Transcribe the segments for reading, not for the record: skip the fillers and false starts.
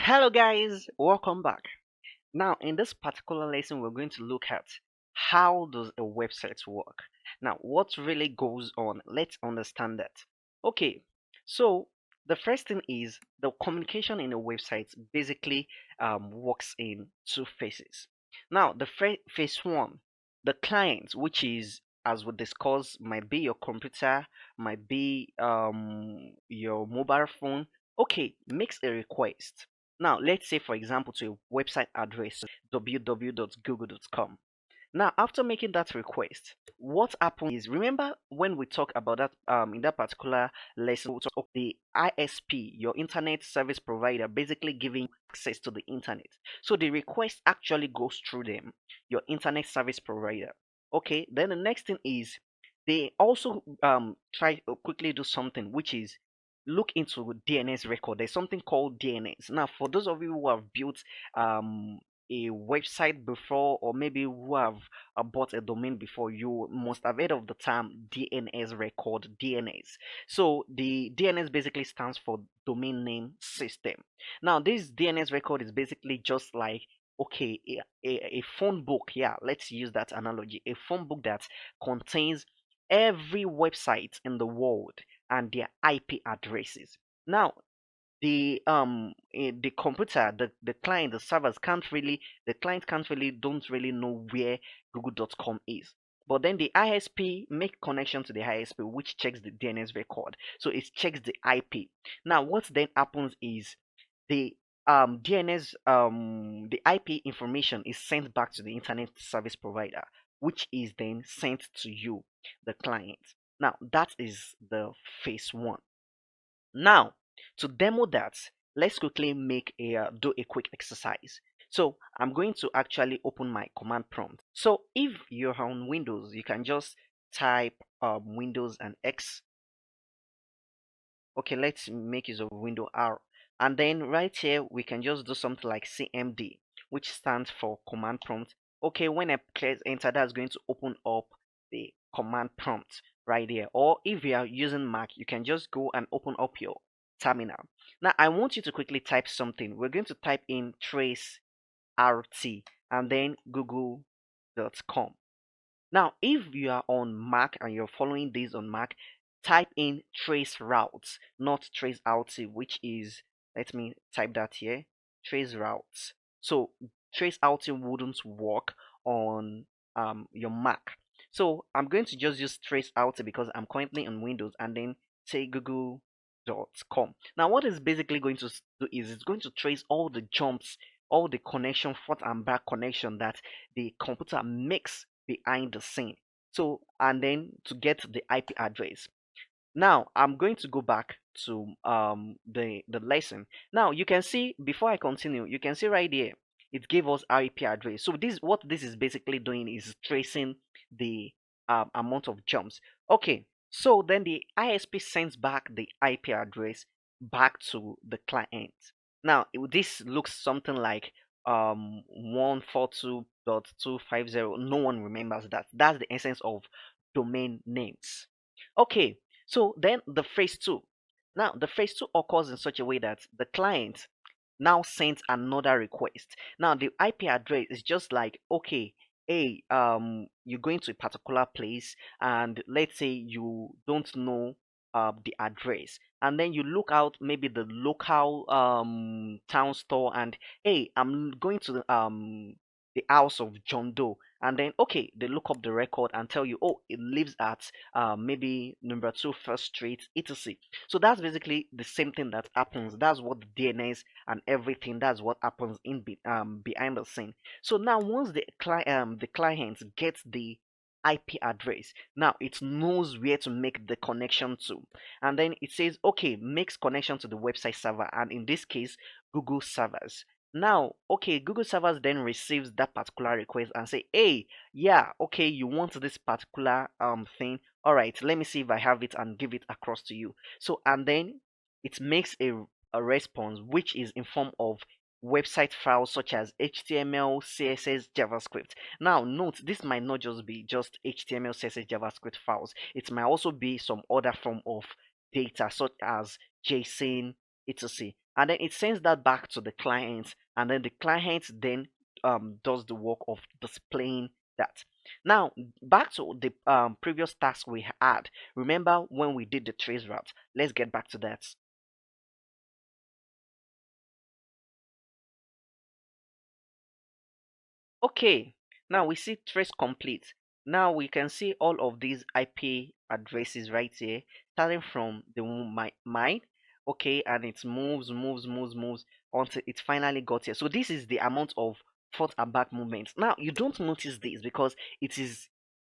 Hello guys, welcome back. Now in this particular lesson we're going to look at how does a website work. Now what really goes on, let's understand that. Okay, so the first thing is the communication in a website basically works in two phases. Now the phase one, the client, which is as we discussed, might be your computer, might be your mobile phone. Okay, makes a request. Now, let's say, for example, to a website address www.google.com. Now, after making that request, what happens is remember when we talk about that in that particular lesson, we talk of the ISP, your internet service provider, basically giving access to the internet. So the request actually goes through them, your internet service provider. Okay, then the next thing is they also try to quickly do something which is look into DNS record. There's something called DNS. Now, for those of you who have built a website before, or maybe who have bought a domain before, you must have heard of the term DNS record. DNS. So the DNS basically stands for domain name system. Now, this DNS record is basically just like okay, a phone book. Yeah, let's use that analogy. A phone book that contains every website in the world and their IP addresses. Now, the computer, the client, the servers can't really the client can't really don't really know where google.com is. But then the ISP make connection to the ISP, which checks the DNS record. So it checks the IP. Now what then happens is the DNS the IP information is sent back to the internet service provider, which is then sent to you, the client. Now that is the phase one. Now, to demo that, let's quickly make a do a quick exercise. So I'm going to actually open my command prompt. So if you're on Windows, you can just type Windows and X. Okay, let's make use of window R. And then right here, we can just do something like CMD, which stands for command prompt. Okay, when I press enter, that's going to open up the command prompt right here. Or if you are using Mac, you can just go and open up your terminal. Now, I want you to quickly type something. We're going to type in trace RT and then google.com. Now, if you are on Mac and you're following this on Mac, type in trace routes, not trace out, which is, let me type that here, trace routes. So trace out wouldn't work on your Mac. So I'm going to just use trace out because I'm currently on Windows and then say google.com. Now, what it's basically going to do is it's going to trace all the jumps, all the connection, front and back connection that the computer makes behind the scene. So, and then to get the IP address. Now I'm going to go back to the lesson. Now you can see before I continue, you can see right here it gave us IP address. So this what this is basically doing is tracing the amount of jumps. Okay, so then the ISP sends back the IP address back to the client. Now this looks something like 142.250. No one remembers that. That's the essence of domain names. Okay, so then the phase two. Now the phase two occurs in such a way that the client now sends another request. Now the IP address is just like okay, hey, you're going to a particular place and let's say you don't know the address, and then you look out maybe the local town store and hey, I'm going to the house of John Doe, and then okay, they look up the record and tell you oh it lives at maybe number 2 First Street, etc. So that's basically the same thing that happens. That's what the DNS and everything. That's what happens behind the scene. So now once the client gets the IP address, now it knows where to make the connection to, and then it says okay, makes connection to the website server, and in this case, Google servers. Now, okay, Google servers then receives that particular request and say, hey, yeah, okay, you want this particular thing. All right, let me see if I have it and give it across to you. So, and then it makes a response which is in form of website files such as HTML, CSS, JavaScript. Now, note this might not just be just HTML, CSS, JavaScript files. It might also be some other form of data such as JSON, etc. and then it sends that back to the client, and then the client then does the work of displaying that. Now, back to the previous task we had. Remember when we did the trace route? Let's get back to that. Okay, now we see trace complete. Now we can see all of these IP addresses right here, starting from the mine. Okay, and it moves until it finally got here. So this is the amount of front and back movements. Now you don't notice this because it is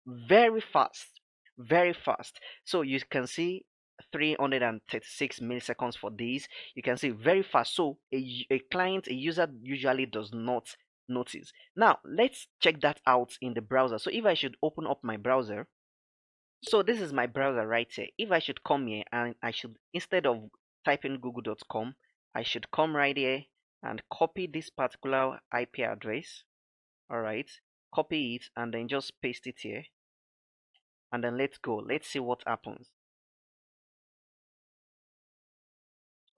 very fast, very fast. So you can see 336 milliseconds for this. You can see very fast. So a client, a user usually does not notice. Now let's check that out in the browser. So if I should open up my browser, so this is my browser right here. If I should come here and I should, instead of typing google.com, I should come right here and copy this particular IP address. All right, copy it and then just paste it here, and then let's go. Let's see what happens.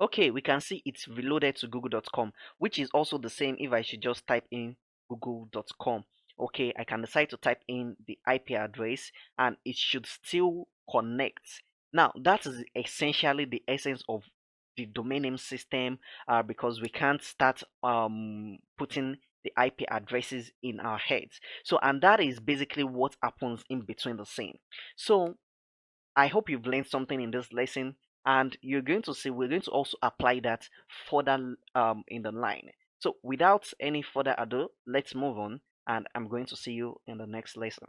Okay, we can see it's reloaded to google.com, which is also the same if I should just type in google.com. Okay, I can decide to type in the IP address and it should still connect. Now, that is essentially the essence of the domain name system, because we can't start putting the IP addresses in our heads. So, and that is basically what happens in between the scene. So, I hope you've learned something in this lesson, and you're going to see we're going to also apply that further in the line. So without any further ado, let's move on, and I'm going to see you in the next lesson.